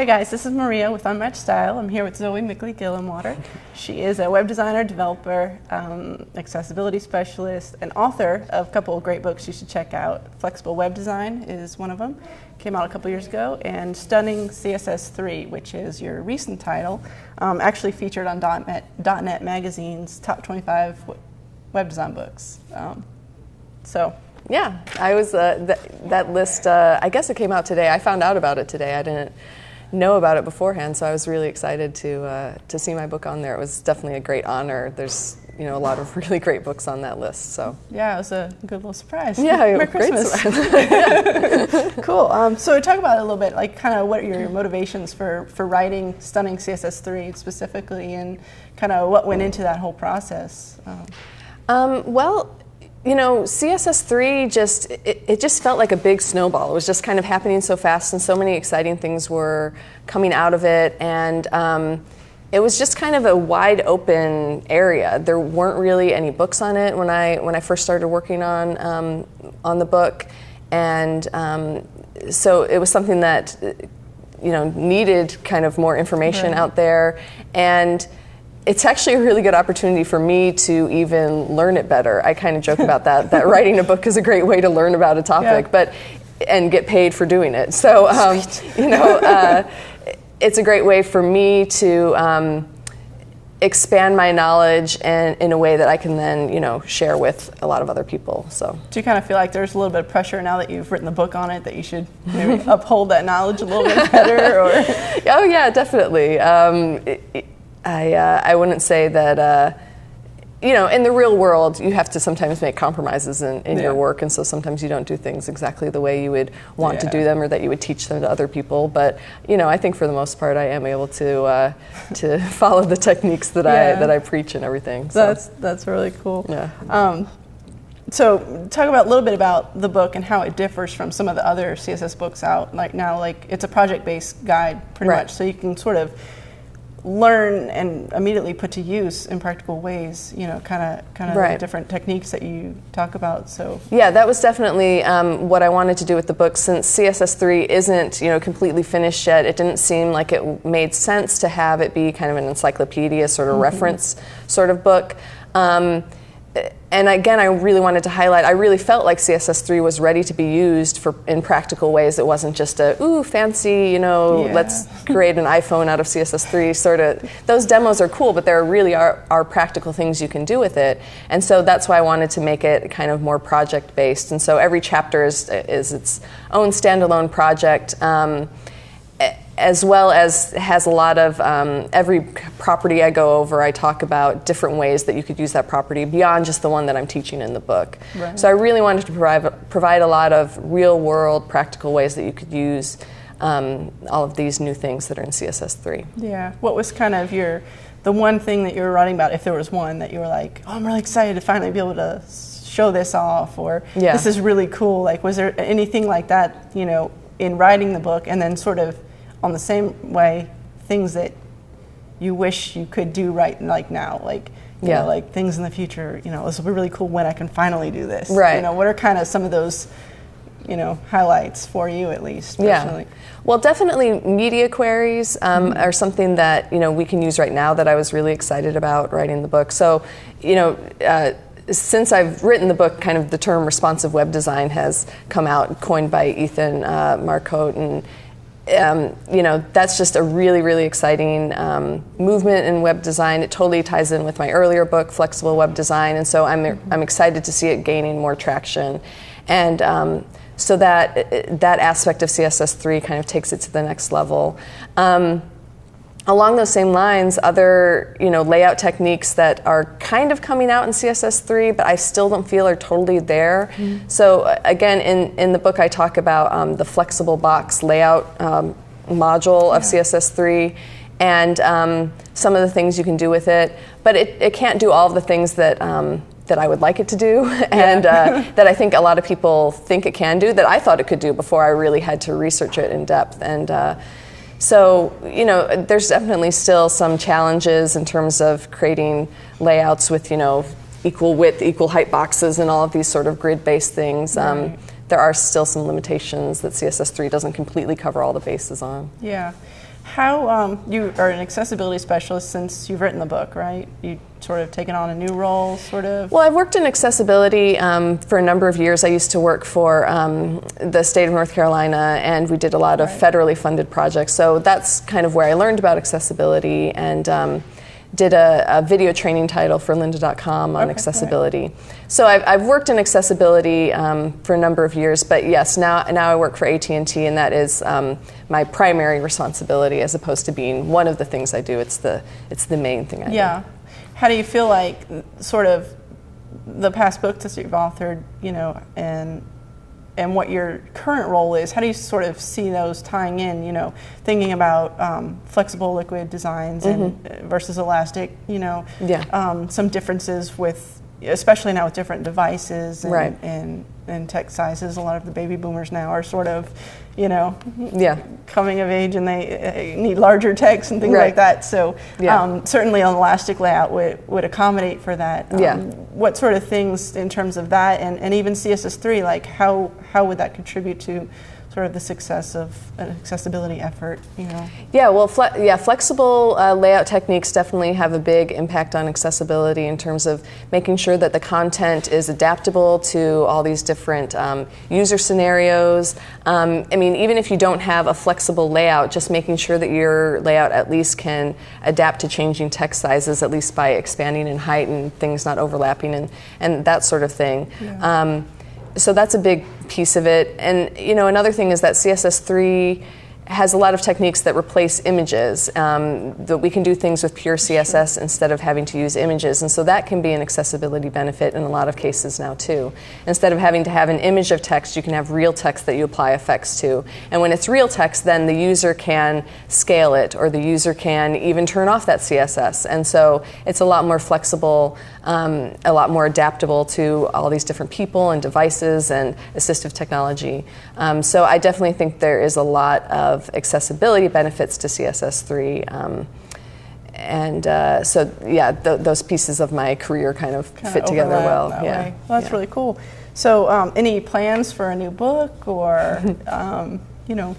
Hey guys, this is Maria with Unmatched Style. I'm here with Zoe Gillenwater. She is a web designer, developer, accessibility specialist, and author of a couple of great books you should check out. Flexible Web Design is one of them. Came out a couple years ago. And Stunning CSS3, which is your recent title, actually featured on .NET Magazine's top 25 web design books. Yeah, I was that list. I guess it came out today. I found out about it today. I didn't know about it beforehand, so I was really excited to see my book on there. It was definitely a great honor. There's a lot of really great books on that list. So yeah, it was a good little surprise. Yeah, Merry great Christmas. surprise. Cool. So talk about it a little bit, like kind of what are your motivations for writing Stunning CSS3 specifically, and kind of what went into that whole process. Well, CSS3 just felt like a big snowball. It was just kind of happening so fast, and so many exciting things were coming out of it, and it was just kind of a wide open area. There weren't really any books on it when I first started working on the book, and so it was something that needed kind of more information out there, and it's actually a really good opportunity for me to even learn it better. I kind of joke about that writing a book is a great way to learn about a topic, and get paid for doing it. So, it's a great way for me to expand my knowledge and in a way that I can then, share with a lot of other people. So, do you kind of feel like there's a little bit of pressure now that you've written the book on it that you should maybe uphold that knowledge a little bit better? Or Oh yeah, definitely. I wouldn't say that, in the real world, you have to sometimes make compromises in your work, and so sometimes you don't do things exactly the way you would want to do them or that you would teach them to other people. But, I think for the most part, I am able to follow the techniques that I preach and everything. So. That's really cool. Yeah. So talk about a little bit about the book and how it differs from some of the other CSS books out. Like now, it's a project-based guide pretty much, so you can sort of learn and immediately put to use in practical ways, kind of different techniques that you talk about. So yeah, that was definitely what I wanted to do with the book. Since CSS3 isn't completely finished yet, it didn't seem like it made sense to have it be kind of an encyclopedia sort of reference sort of book. And again, I really wanted to highlight, I really felt like CSS3 was ready to be used in practical ways. It wasn't just fancy, let's create an iPhone out of CSS3 sort of. Those demos are cool, but there really are practical things you can do with it. And so that's why I wanted to make it kind of more project-based. And so every chapter is its own standalone project. As well as has a lot of, every property I go over, I talk about different ways that you could use that property beyond just the one that I'm teaching in the book. Right. So I really wanted to provide a lot of real-world practical ways that you could use all of these new things that are in CSS3. Yeah. What was kind of the one thing that you were writing about, if there was one, that you were like, I'm really excited to finally be able to show this off, or this is really cool. Like, was there anything like that, in writing the book, and then sort of on the same way, things that you wish you could do like now, like like things in the future. This will be really cool when I can finally do this. Right. What are kind of some of those, highlights for you at least personally? Yeah. Well, definitely media queries are something that we can use right now. That I was really excited about writing the book. So, since I've written the book, kind of the term responsive web design has come out, coined by Ethan Marcotte, and that's just a really, really exciting movement in web design. It totally ties in with my earlier book, Flexible Web Design, and so I'm excited to see it gaining more traction. And so that aspect of CSS3 kind of takes it to the next level. Along those same lines, other layout techniques that are kind of coming out in CSS3, but I still don't feel are totally there. Mm-hmm. So again, in the book I talk about the flexible box layout module of CSS3 and some of the things you can do with it, but it can't do all of the things that I would like it to do, and that I think a lot of people think it can do, that I thought it could do before I really had to research it in depth. And so, there's definitely still some challenges in terms of creating layouts with, equal width, equal height boxes and all of these sort of grid-based things. There are still some limitations that CSS3 doesn't completely cover all the bases on. Yeah. How you are an accessibility specialist since you've written the book, right? You sort of taken on a new role, sort of? Well, I've worked in accessibility for a number of years. I used to work for the state of North Carolina, and we did a lot of federally funded projects. So that's kind of where I learned about accessibility, and did a video training title for lynda.com on accessibility. Right. So I've worked in accessibility for a number of years, but yes, now I work for AT&T, and that is my primary responsibility as opposed to being one of the things I do. It's the main thing I do. Yeah. How do you feel like sort of the past books that you've authored, you know, and what your current role is, how do you sort of see those tying in, you know, thinking about flexible liquid designs and versus elastic, you know, some differences with, especially now with different devices and text sizes. A lot of the baby boomers now are sort of, you know, coming of age, and they need larger text and things like that. So certainly an elastic layout would accommodate for that. What sort of things in terms of that, and even CSS3, like how would that contribute to sort of the success of an accessibility effort, you know? Yeah, well, flexible layout techniques definitely have a big impact on accessibility in terms of making sure that the content is adaptable to all these different user scenarios. I mean, even if you don't have a flexible layout, just making sure that your layout at least can adapt to changing text sizes, at least by expanding in height and things not overlapping and that sort of thing. So that's a big piece of it. And you know, another thing is that CSS3 has a lot of techniques that replace images, that we can do things with pure CSS instead of having to use images, and so that can be an accessibility benefit in a lot of cases now too. Instead of having to have an image of text, you can have real text that you apply effects to, and when it's real text, then the user can scale it, or the user can even turn off that CSS, and so it's a lot more flexible, a lot more adaptable to all these different people and devices and assistive technology. So I definitely think there is a lot of accessibility benefits to CSS3, so yeah, those pieces of my career kind of fit together well. Well, that's really cool. So any plans for a new book, or you know,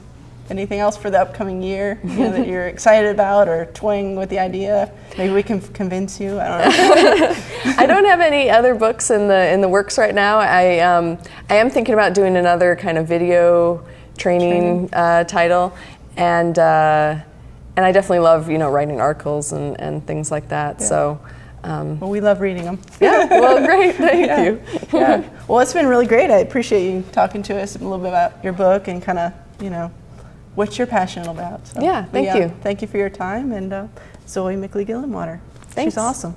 anything else for the upcoming year, you know, that you're excited about or toying with the idea? Maybe we can convince you. I don't know. I don't have any other books in the works right now. I am thinking about doing another kind of video training title, and I definitely love, you know, writing articles and things like that. So. Well, we love reading them. Yeah, well, great, thank you. Well, it's been really great. I appreciate you talking to us a little bit about your book and kind of, you know, what you're passionate about. So, thank you. Thank you for your time, and Zoe Gillenwater. Thanks. She's awesome.